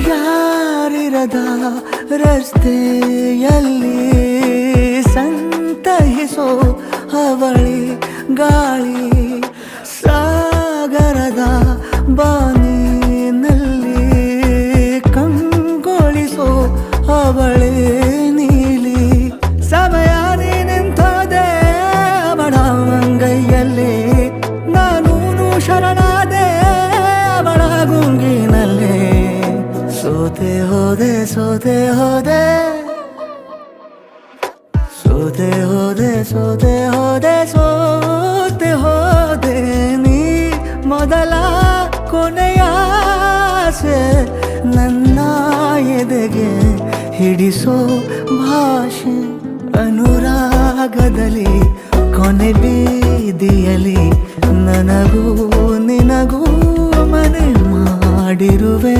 ಯಾರಿರದ ರಸ್ತೆಯಲ್ಲಿ ಸಂತಹಿಸೋ ಅವಳಿ ಗಾಳಿ ಸಾಗರದ ಬಾನಿನಲ್ಲಿ ಕಂಗೊಳಿಸೋ ಅವಳೆ ನೀಲಿ ಸಮಯ ನಿಂತೋದೆ ಅವಳ ಅಂಗೈಯಲ್ಲಿ ನಾನು ಶರಣಾದೆ ಅವಳ ಗುಂಗಿನಲ್ಲಿ ಸೋತೆ ಹೋದೆ ಸೋತೆ ಹೋದೆ ಸೋತೆ ಹೋದೆ ಸೋತೆ ಹೋದೆ ಸೋತೆ ಹೋದೆ ನೀ ಮೊದಲ ಕೊನೆಯ ಆಸೆ ನನ್ನ ಎದೆಗೆ ಹಿಡಿಸೋ ಭಾಷೆ ಅನುರಾಗದಲ್ಲಿ ಕೊನೆ ಬೀದಿಯಲ್ಲಿ ನನಗೂ ನಿನಗೂ ಮನೆ ಮಾಡಿರುವೆ.